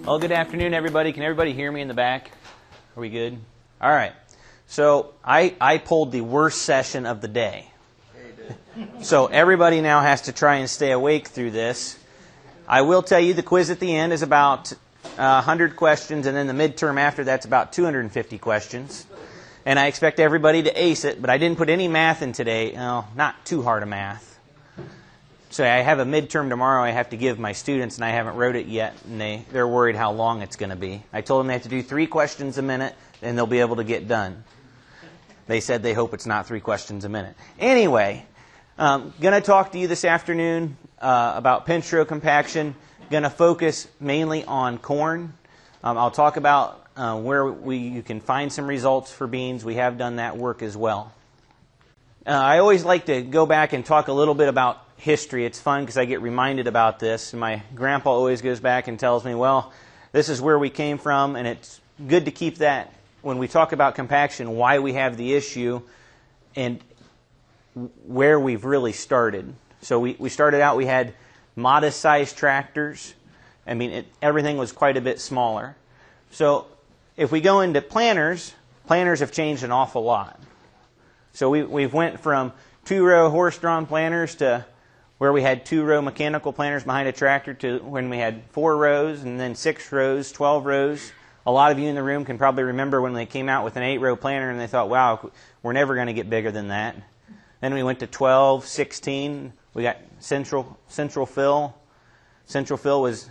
Well, good afternoon, everybody. Can everybody hear me in the back? Are we good? All right. So I pulled the worst session of the day. So everybody now has to try and stay awake through this. I will tell you the quiz at the end is about 100 questions, and then the midterm after that's about 250 questions. And I expect everybody to ace it, but I didn't put any math in today. Oh, not too hard a math. So I have a midterm tomorrow I have to give my students, and I haven't wrote it yet, and they're worried how long it's going to be. I told them they have to do 3 questions a minute, and they'll be able to get done. They said they hope it's not 3 questions a minute. Anyway, going to talk to you this afternoon about pinch row compaction. Going to focus mainly on corn. I'll talk about where you can find some results for beans. We have done that work as well. I always like to go back and talk a little bit about history. It's fun because I get reminded about this. And my grandpa always goes back and tells me, well, this is where we came from, and it's good to keep that when we talk about compaction, why we have the issue and where we've really started. So we started out, we had modest-sized tractors. I mean, everything was quite a bit smaller. So if we go into planters have changed an awful lot. So we've went from 2-row horse-drawn planters to where we had 2-row mechanical planters behind a tractor to when we had 4 rows and then 6 rows, 12 rows. A lot of you in the room can probably remember when they came out with an 8-row planter and they thought, wow, we're never going to get bigger than that. Then we went to 12, 16. We got central fill. Central fill was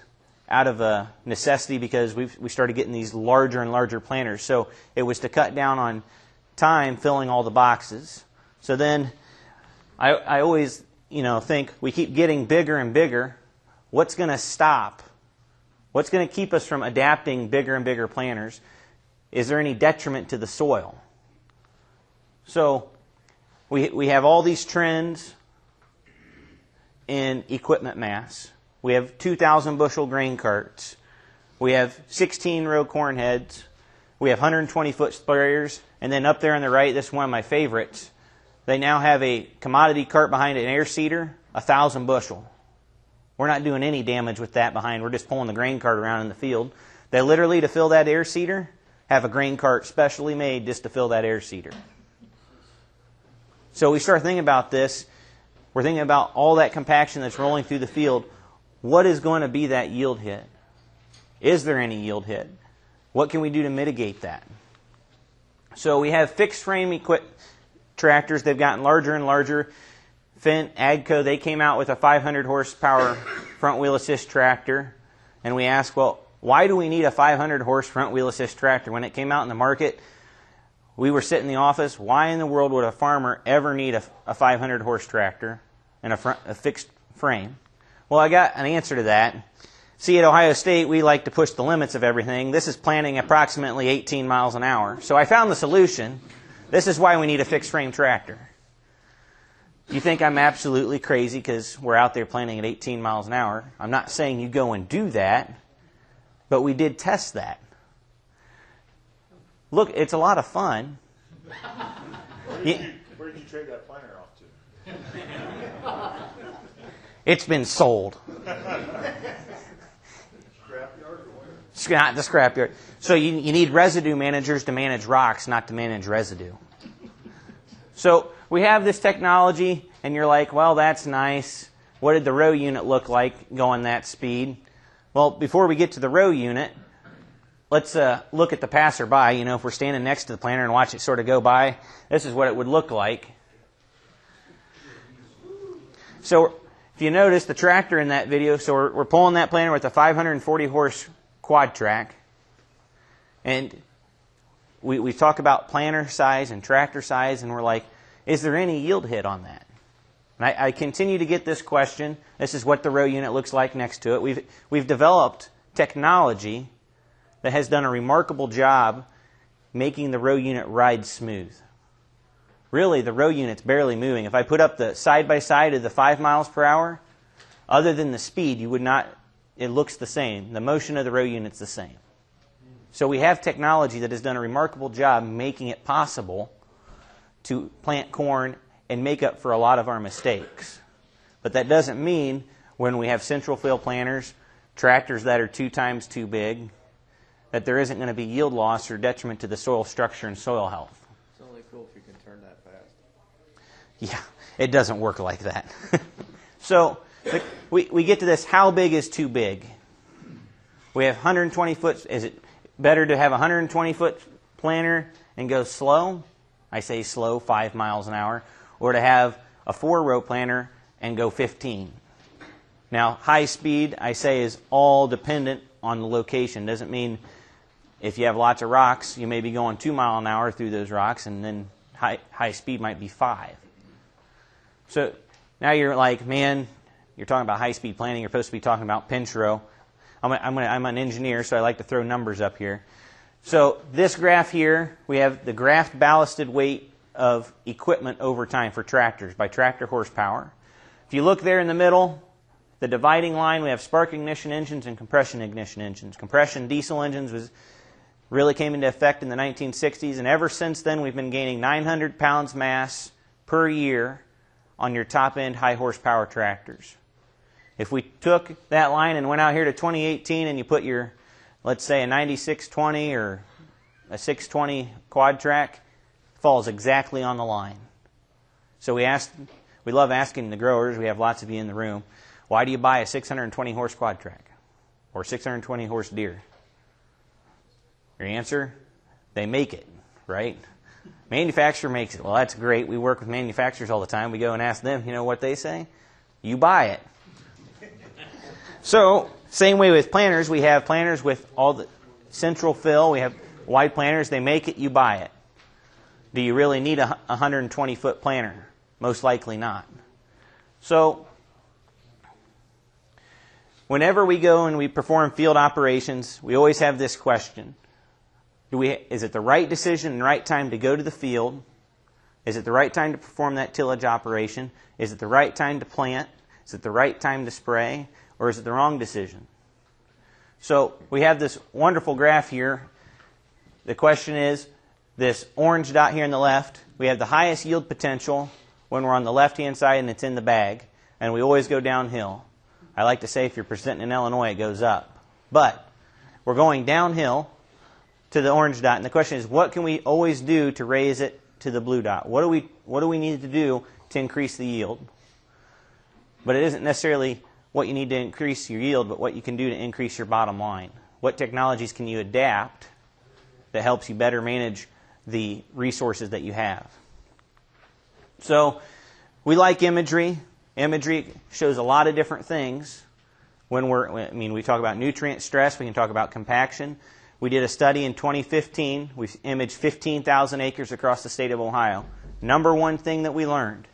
out of a necessity because we started getting these larger and larger planters. So it was to cut down on time filling all the boxes. So then I always think we keep getting bigger and bigger. What's going to stop? What's going to keep us from adapting bigger and bigger planters? Is there any detriment to the soil? So we have all these trends in equipment mass. We have 2,000 bushel grain carts. We have 16-row corn heads. We have 120-foot sprayers. And then up there on the right, this is one of my favorites. They now have a commodity cart behind an air seeder, 1,000 bushel. We're not doing any damage with that behind. We're just pulling the grain cart around in the field. They literally, to fill that air seeder, have a grain cart specially made just to fill that air seeder. So we start thinking about this. We're thinking about all that compaction that's rolling through the field. What is going to be that yield hit? Is there any yield hit? What can we do to mitigate that? So we have fixed frame tractors. They've gotten larger and larger. Fendt, AGCO, they came out with a 500 horsepower front wheel assist tractor. And we asked, well, why do we need a 500 horse front wheel assist tractor? When it came out in the market, we were sitting in the office. Why in the world would a farmer ever need a 500 horse tractor and a fixed frame? Well, I got an answer to that. See, at Ohio State, we like to push the limits of everything. This is planting approximately 18 miles an hour. So I found the solution. This is why we need a fixed frame tractor. You think I'm absolutely crazy because we're out there planting at 18 miles an hour. I'm not saying you go and do that, but we did test that. Look, it's a lot of fun. Where did you trade that planter off to? It's been sold. Not the scrapyard. So you need residue managers to manage rocks, not to manage residue. So we have this technology, and you're like, well, that's nice. What did the row unit look like going that speed? Well, before we get to the row unit, let's look at the passerby. If we're standing next to the planter and watch it sort of go by, this is what it would look like. So if you notice the tractor in that video, so we're pulling that planter with a 540 horse quad track. And we talk about planter size and tractor size, and we're like, is there any yield hit on that? And I continue to get this question. This is what the row unit looks like next to it. We've developed technology that has done a remarkable job making the row unit ride smooth. Really, the row unit's barely moving. If I put up the side-by-side of the 5 miles per hour, other than the speed, it looks the same. The motion of the row unit's the same. So we have technology that has done a remarkable job making it possible to plant corn and make up for a lot of our mistakes. But that doesn't mean when we have central fill planters, tractors that are 2 times too big, that there isn't going to be yield loss or detriment to the soil structure and soil health. It's only cool if you can turn that fast. Yeah, it doesn't work like that. So we get to this, how big is too big? We have 120 foot. Is it better to have a 120 foot planter and go slow? I say slow, 5 miles an hour. Or to have a 4-row planter and go 15. Now, high speed, I say, is all dependent on the location. Doesn't mean if you have lots of rocks, you may be going 2 miles an hour through those rocks, and then high speed might be 5. So now you're like, man, you're talking about high speed planting. You're supposed to be talking about pinch row. I'm an engineer, so I like to throw numbers up here. So this graph here, we have the graphed ballasted weight of equipment over time for tractors by tractor horsepower. If you look there in the middle, the dividing line, we have spark ignition engines and compression ignition engines. Compression diesel engines really came into effect in the 1960s, and ever since then we've been gaining 900 pounds mass per year on your top-end high horsepower tractors. If we took that line and went out here to 2018 and you put your, let's say, a 9620 or a 620 quad track, falls exactly on the line. So we love asking the growers, we have lots of you in the room, why do you buy a 620 horse quad track or 620 horse deer? Your answer? They make it, right? Manufacturer makes it. Well, that's great. We work with manufacturers all the time. We go and ask them, you know what they say? You buy it. So, same way with planters. We have planters with all the central fill. We have wide planters. They make it, you buy it. Do you really need a 120-foot planter? Most likely not. So, whenever we go and we perform field operations, we always have this question. Is it the right decision and right time to go to the field? Is it the right time to perform that tillage operation? Is it the right time to plant? Is it the right time to spray? Or is it the wrong decision? So we have this wonderful graph here. The question is, this orange dot here on the left, we have the highest yield potential when we're on the left-hand side and it's in the bag. And we always go downhill. I like to say if you're presenting in Illinois, it goes up. But we're going downhill to the orange dot. And the question is, what can we always do to raise it to the blue dot? What do we need to do to increase the yield? But it isn't necessarily what you need to increase your yield, but what you can do to increase your bottom line. What technologies can you adapt that helps you better manage the resources that you have? So we like imagery. Imagery shows a lot of different things. We talk about nutrient stress. We can talk about compaction. We did a study in 2015. We imaged 15,000 acres across the state of Ohio. Number one thing that we learned,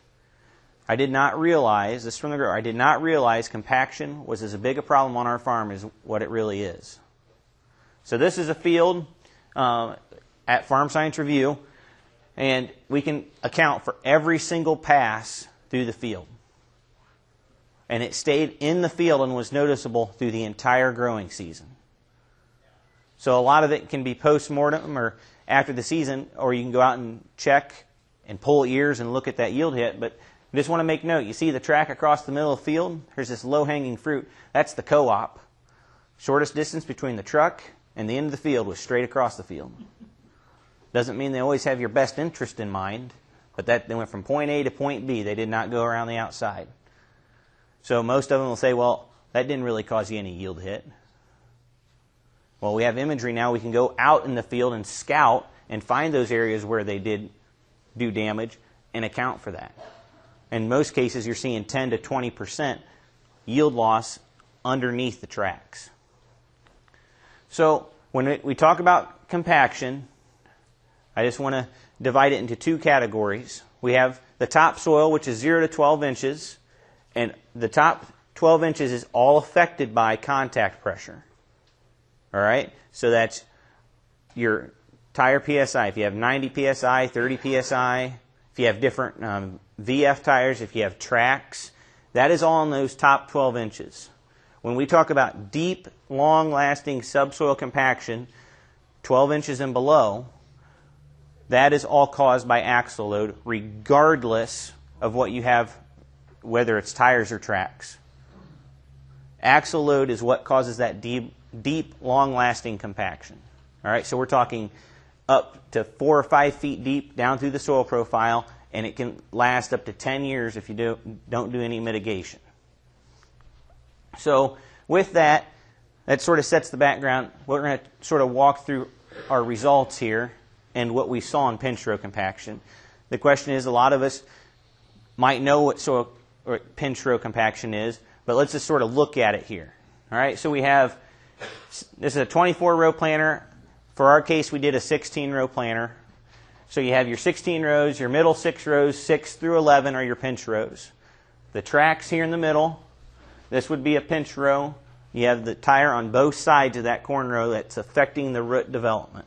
I did not realize, this is from the grower, I did not realize compaction was as big a problem on our farm as what it really is. So this is a field at Farm Science Review, and we can account for every single pass through the field. And it stayed in the field and was noticeable through the entire growing season. So a lot of it can be post-mortem or after the season, or you can go out and check and pull ears and look at that yield hit. But I just want to make note, you see the track across the middle of the field? There's this low-hanging fruit. That's the co-op. Shortest distance between the truck and the end of the field was straight across the field. Doesn't mean they always have your best interest in mind, but they went from point A to point B. They did not go around the outside. So most of them will say, well, that didn't really cause you any yield hit. Well, we have imagery now. We can go out in the field and scout and find those areas where they did do damage and account for that. In most cases, you're seeing 10 to 20% yield loss underneath the tracks. So when we talk about compaction, I just want to divide it into 2 categories. We have the topsoil, which is 0 to 12 inches, and the top 12 inches is all affected by contact pressure. All right? So that's your tire PSI. If you have 90 PSI, 30 PSI, if you have different VF tires, if you have tracks, that is all in those top 12 inches. When we talk about deep, long-lasting subsoil compaction, 12 inches and below, that is all caused by axle load, regardless of what you have, whether it's tires or tracks. Axle load is what causes that deep, long-lasting compaction. All right, so we're talking up to 4 or 5 feet deep down through the soil profile, and it can last up to 10 years if you don't do any mitigation. So with that sort of sets the background. We're going to sort of walk through our results here and what we saw in pinch row compaction. The question is, a lot of us might know what soil or pinch row compaction is, but let's just sort of look at it here. All right, so we have, this is a 24-row planter. For our case, we did a 16-row planter. So you have your 16 rows, your middle 6 rows, 6 through 11 are your pinch rows. The tracks here in the middle, this would be a pinch row. You have the tire on both sides of that corn row that's affecting the root development.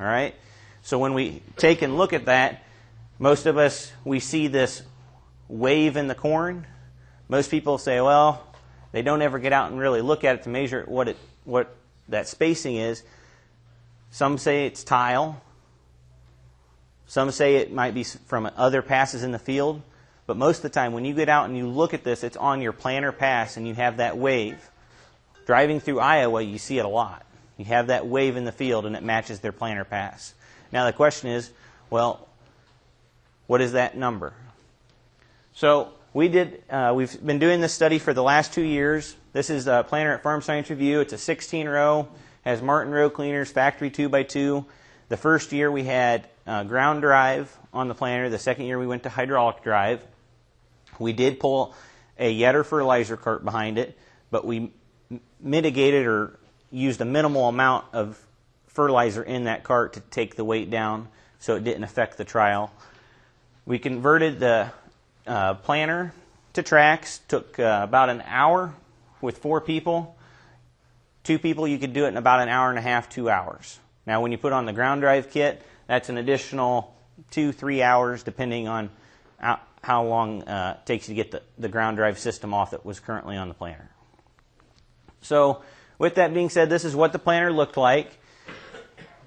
All right? So when we take and look at that, most of us, we see this wave in the corn. Most people say, well, they don't ever get out and really look at it to measure what that spacing is. Some say it's tile. Some say it might be from other passes in the field. But most of the time, when you get out and you look at this, it's on your planter pass and you have that wave. Driving through Iowa, you see it a lot. You have that wave in the field and it matches their planter pass. Now the question is, well, what is that number? So we've been doing this study for the last 2 years. This is a planter at Farm Science Review. It's a 16-row, has Martin row cleaners, factory 2x2. The first year we had ground drive on the planter. The second year we went to hydraulic drive. We did pull a Yetter fertilizer cart behind it, but we mitigated or used a minimal amount of fertilizer in that cart to take the weight down so it didn't affect the trial. We converted the planter to tracks. Took about an hour with 4 people. 2 people, you could do it in about an hour and a half, 2 hours. Now when you put on the ground drive kit, that's an additional 2-3 hours depending on how long it takes you to get the ground drive system off that was currently on the planter. So with that being said, this is what the planter looked like.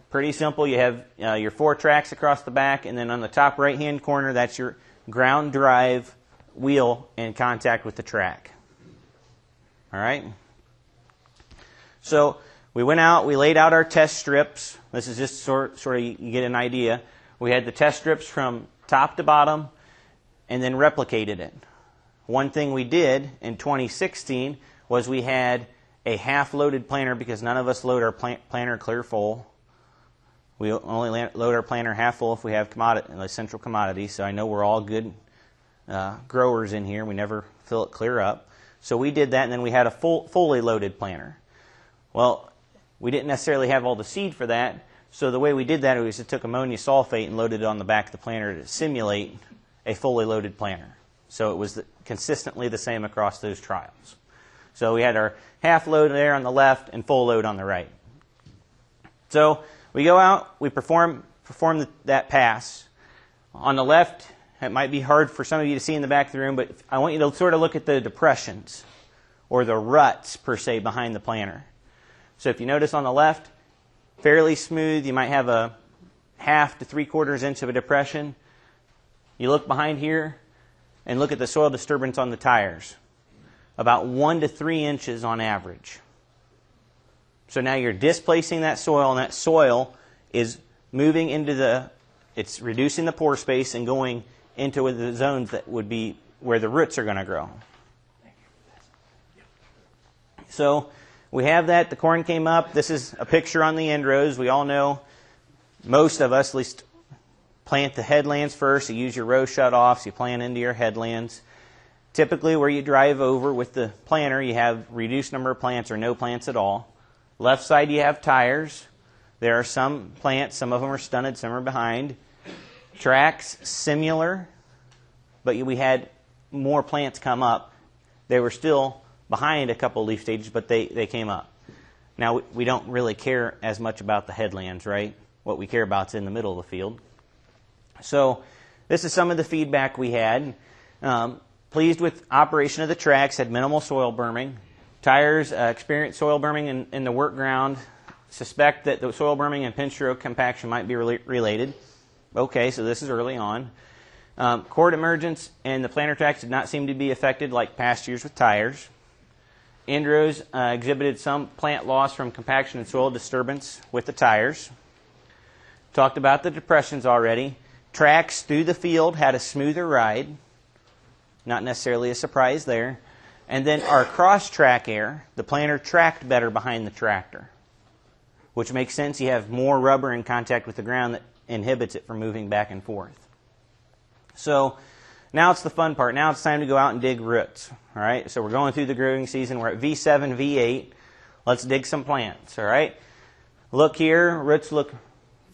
Pretty simple. You have your 4 tracks across the back, and then on the top right-hand corner, that's your ground drive wheel in contact with the track. All right? So we went out, we laid out our test strips. This is just sort of you get an idea. We had the test strips from top to bottom and then replicated it. One thing we did in 2016 was we had a half-loaded planter because none of us load our planter clear full. We only load our planter half full if we have central commodity. So I know we're all good growers in here. We never fill it clear up. So we did that, and then we had a fully loaded planter. Well, we didn't necessarily have all the seed for that, so the way we did that was we took ammonia sulfate and loaded it on the back of the planter to simulate a fully loaded planter. So it was consistently the same across those trials. So we had our half load there on the left and full load on the right. So we go out, we perform that pass. On the left, it might be hard for some of you to see in the back of the room, but I want you to sort of look at the depressions or the ruts, per se, behind the planter. So if you notice on the left, fairly smooth. You might have a 1/2 to 3/4 inch of a depression. You look behind here and look at the soil disturbance on the tires. About 1 to 3 inches on average. So now you're displacing that soil, and that soil is moving into it's reducing the pore space and going into the zones that would be where the roots are going to grow. So we have that. The corn came up. This is a picture on the end rows. We all know, most of us at least, plant the headlands first. You use your row shutoffs. You plant into your headlands. Typically where you drive over with the planter, you have reduced number of plants or no plants at all. Left side you have tires. There are some plants. Some of them are stunted. Some are behind. Tracks, similar. But we had more plants come up. They were still behind a couple leaf stages, but they came up. Now, we don't really care as much about the headlands, right? What we care about is in the middle of the field. So this is some of the feedback we had. Pleased with operation of the tracks, had minimal soil berming. Tires experienced soil berming in the work ground. Suspect that the soil berming and pinch row compaction might be related. Okay, so this is early on. Cord emergence and the planter tracks did not seem to be affected like past years with tires. end rows exhibited some plant loss from compaction and soil disturbance with the tires. Talked about the depressions already. Tracks through the field had a smoother ride. Not necessarily a surprise there. And then our cross-track air, the planter tracked better behind the tractor, which makes sense. You have more rubber in contact with the ground that inhibits it from moving back and forth. So now it's the fun part. Now it's time to go out and dig roots. All right. So we're going through the growing season. We're at V7, V8. Let's dig some plants. All right. Look here. Roots look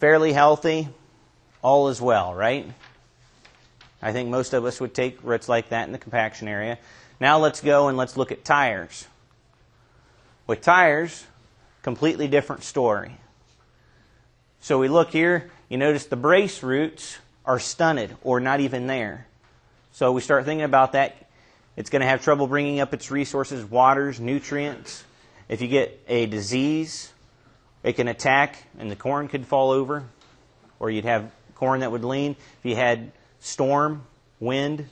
fairly healthy. All is well, right? I think most of us would take roots like that in the compaction area. Now let's go and let's look at tires. With tires, completely different story. So we look here. You notice the brace roots are stunted or not even there. So we start thinking about that. It's going to have trouble bringing up its resources, waters, nutrients. If you get a disease, it can attack and the corn could fall over, or you'd have corn that would lean. If you had storm, wind.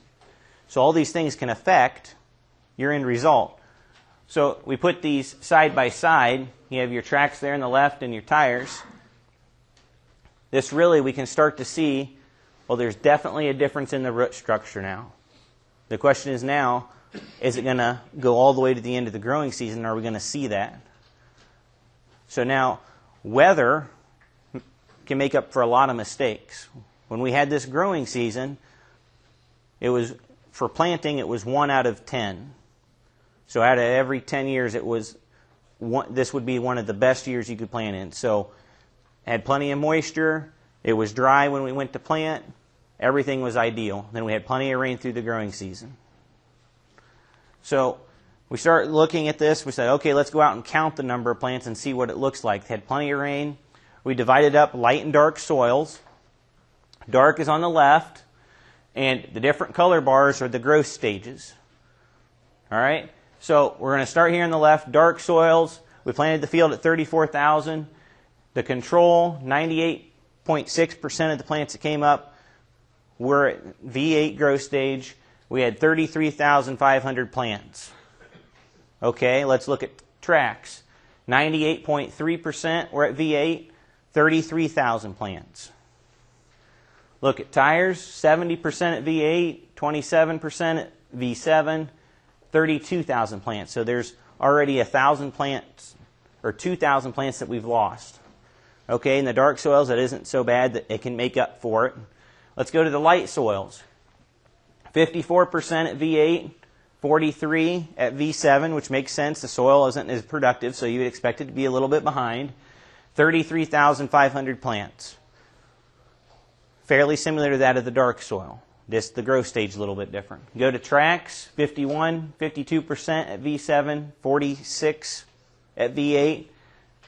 So all these things can affect your end result. So we put these side by side. You have your tracks there on the left and your tires. This really, we can start to see, well, there's definitely a difference in the root structure now. The question is now, is it going to go all the way to the end of the growing season? Are we going to see that? So now, weather can make up for a lot of mistakes. When we had this growing season, it was, for planting, it was 1 out of 10. So out of every 10 years, it was this would be one of the best years you could plant in. So had plenty of moisture. It was dry when we went to plant. Everything was ideal. Then we had plenty of rain through the growing season. So we start looking at this. We said, okay, let's go out and count the number of plants and see what it looks like. Had plenty of rain. We divided up light and dark soils. Dark is on the left, and the different color bars are the growth stages. All right? So we're going to start here on the left. Dark soils. We planted the field at 34,000. The control, 98.6% of the plants that came up were at V8 growth stage. We had 33,500 plants. Okay, let's look at tracks. 98.3% were at V8, 33,000 plants. Look at tires, 70% at V8, 27% at V7, 32,000 plants. So there's already 1,000 plants, or 2,000 plants that we've lost. Okay, in the dark soils, that isn't so bad that it can make up for it. Let's go to the light soils. 54% at V8, 43 at V7, which makes sense. The soil isn't as productive, so you would expect it to be a little bit behind. 33,500 plants. Fairly similar to that of the dark soil. Just the growth stage a little bit different. Go to tracks, 51, 52% at V7, 46 at V8,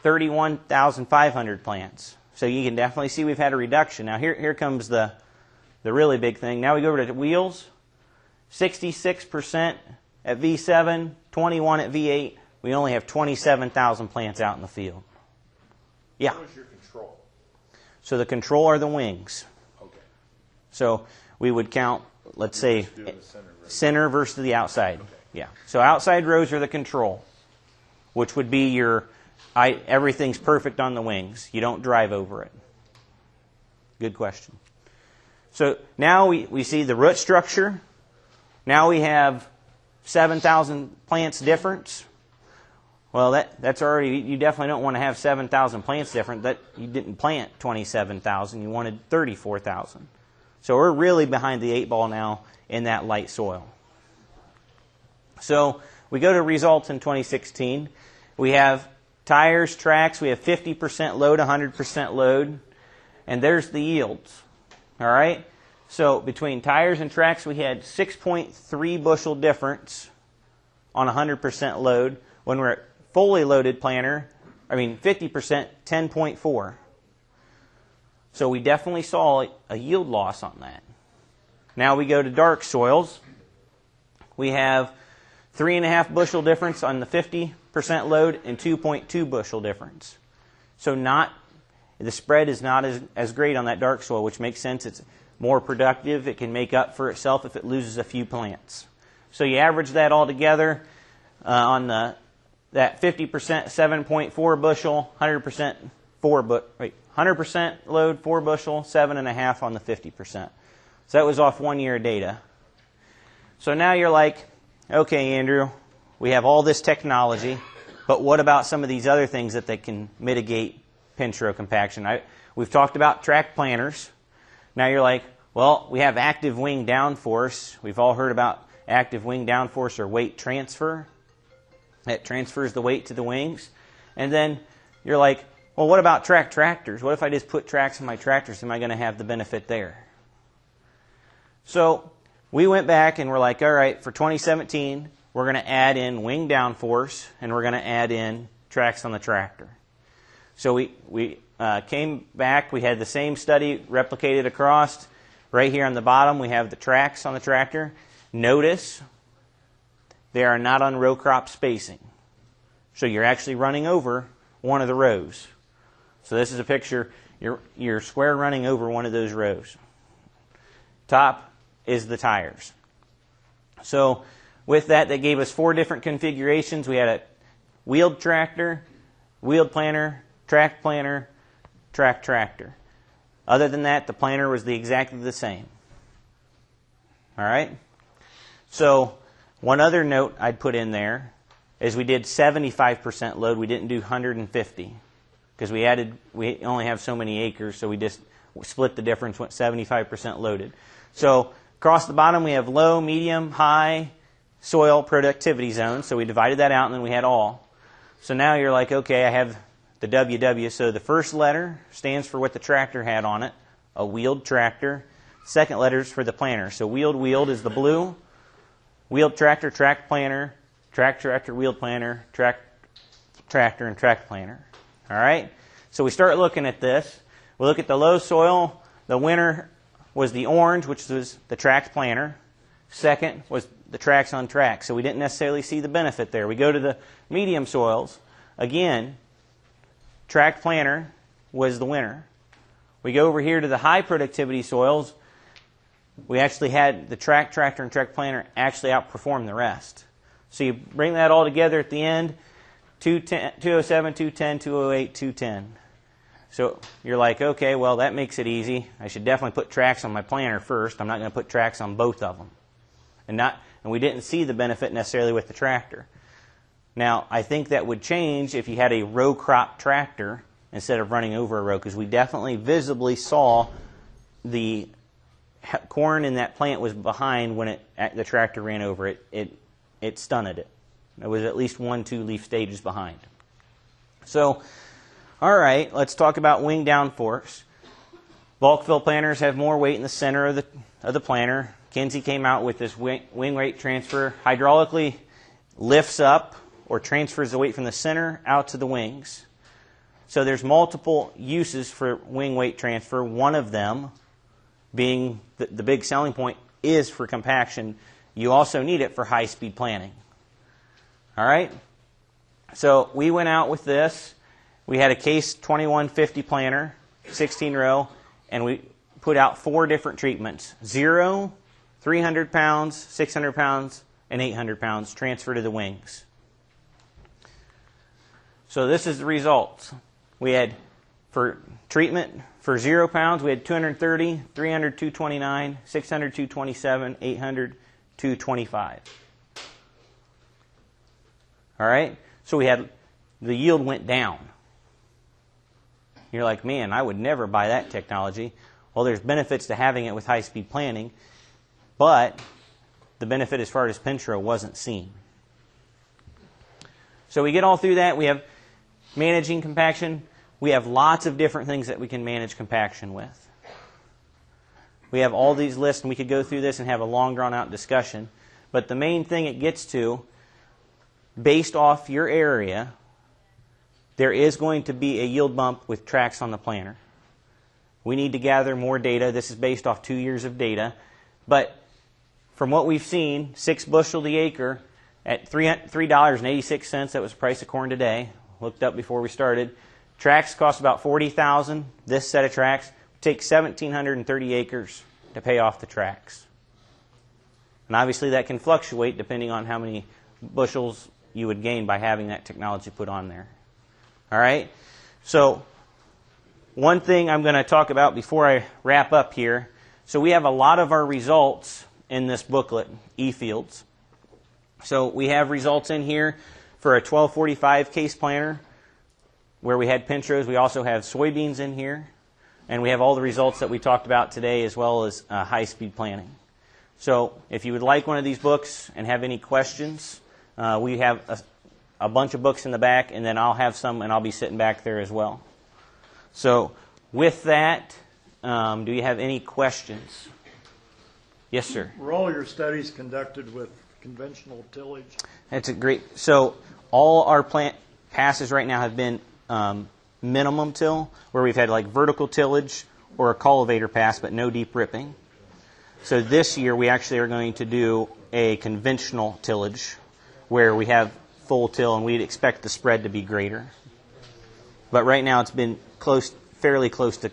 31,500 plants. So you can definitely see we've had a reduction. Now here comes the really big thing. Now we go over to wheels. 66% at V7, 21 at V8. We only have 27,000 plants out in the field. Yeah. What was your control? So the control are the wings. Okay. So we would count, let's say, Center versus the outside. Okay. Yeah. So outside rows are the control, which would be your, everything's perfect on the wings. You don't drive over it. Good question. So now we see the root structure. Now we have 7,000 plants difference. Well, that's already, you definitely don't want to have 7,000 plants different. That you didn't plant 27,000. You wanted 34,000. So we're really behind the 8 ball now in that light soil. So we go to results in 2016. We have tires, tracks. We have 50% load, 100% load. And there's the yields. All right? So between tires and tracks, we had 6.3 bushel difference on 100% load. When we're at fully loaded planter, 50%, 10.4. So we definitely saw a yield loss on that. Now we go to dark soils. We have 3.5 bushel difference on the 50% load and 2.2 bushel difference. So the spread is not as great on that dark soil, which makes sense. It's more productive. It can make up for itself if it loses a few plants. So you average that all together on the that 50%, 7.4 bushel, 100% 100% load, 4 bushel, 7.5 on the 50%. So that was off 1 year of data. So now you're like, okay, Andrew, we have all this technology, but what about some of these other things that they can mitigate pinch row compaction? We've talked about track planners. Now you're like, well, we have active wing downforce. We've all heard about active wing downforce or weight transfer. That transfers the weight to the wings. And then you're like, well, what about track tractors? What if I just put tracks on my tractors? Am I going to have the benefit there? So we went back and we're like, all right, for 2017, we're going to add in wing downforce and we're going to add in tracks on the tractor. So we came back. We had the same study replicated across. Right here on the bottom, we have the tracks on the tractor. Notice they are not on row crop spacing. So you're actually running over one of the rows. So this is a picture. You're square running over one of those rows. Top is the tires. So with that, they gave us 4 different configurations. We had a wheeled tractor, wheeled planter, track planter, track tractor. Other than that, the planter was exactly the same. All right? So one other note I'd put in there is we did 75% load. We didn't do 150 because we only have so many acres, so we just split the difference, went 75% loaded. So across the bottom, we have low, medium, high soil productivity zones. So we divided that out, and then we had all. So now you're like, okay, I have the WW. So the first letter stands for what the tractor had on it, a wheeled tractor. Second letter is for the planter. So wheeled is the blue. Wheeled tractor, track planter, track tractor, wheeled planter, track tractor, and track planter. All right? So we start looking at this. We look at the low soil. The winner was the orange, which was the track planter. Second was the tracks on track. So we didn't necessarily see the benefit there. We go to the medium soils. Again, track planter was the winner. We go over here to the high productivity soils. We actually had the track tractor and track planter actually outperform the rest. So you bring that all together at the end, 207, 210, 208, 210. So you're like, okay, well, that makes it easy. I should definitely put tracks on my planter first. I'm not going to put tracks on both of them. And we didn't see the benefit necessarily with the tractor. Now, I think that would change if you had a row crop tractor instead of running over a row, because we definitely visibly saw the corn in that plant was behind when the tractor ran over it. It stunted it. It was at least 1-2 leaf stages behind. So, all right, let's talk about wing downforce. Bulk fill planters have more weight in the center of the planter. Kinsey came out with this wing weight transfer. Hydraulically lifts up or transfers the weight from the center out to the wings. So there's multiple uses for wing weight transfer. One of them being the big selling point is for compaction. You also need it for high-speed planting. All right? So we went out with this. We had a Case 2150 planter, 16 row, and we put out 4 different treatments. 0, 300 pounds, 600 pounds, and 800 pounds transfer to the wings. So this is the results. We had, for treatment, for 0 pounds, we had 230, 300, 229, 600, 227, 800, 225. All right? So we had, the yield went down. You're like, man, I would never buy that technology. Well, there's benefits to having it with high-speed planting, but the benefit as far as pinch row wasn't seen. So we get all through that. We have managing compaction. We have lots of different things that we can manage compaction with. We have all these lists, and we could go through this and have a long, drawn-out discussion. But the main thing it gets to, based off your area, there is going to be a yield bump with tracks on the planter. We need to gather more data. This is based off 2 years of data. But from what we've seen, 6 bushel the acre at $3.86, that was the price of corn today. Looked up before we started. Tracks cost about $40,000. This set of tracks would take 1,730 acres to pay off the tracks. And obviously that can fluctuate depending on how many bushels you would gain by having that technology put on there. All right? So one thing I'm going to talk about before I wrap up here. So we have a lot of our results in this booklet, E-Fields. So we have results in here for a 1245 case planter where we had pinch rows. We also have soybeans in here. And we have all the results that we talked about today as well as high-speed planting. So if you would like one of these books and have any questions, we have a bunch of books in the back, and then I'll have some, and I'll be sitting back there as well. So with that, do you have any questions? Yes, sir. Were all your studies conducted with conventional tillage? That's a great. So all our plant passes right now have been minimum till, where we've had like vertical tillage or a cultivator pass, but no deep ripping. So this year we actually are going to do a conventional tillage, where we have full till, and we'd expect the spread to be greater. But right now it's been fairly close to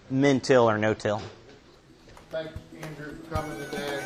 min till or no till. Thank you, Andrew, for coming today.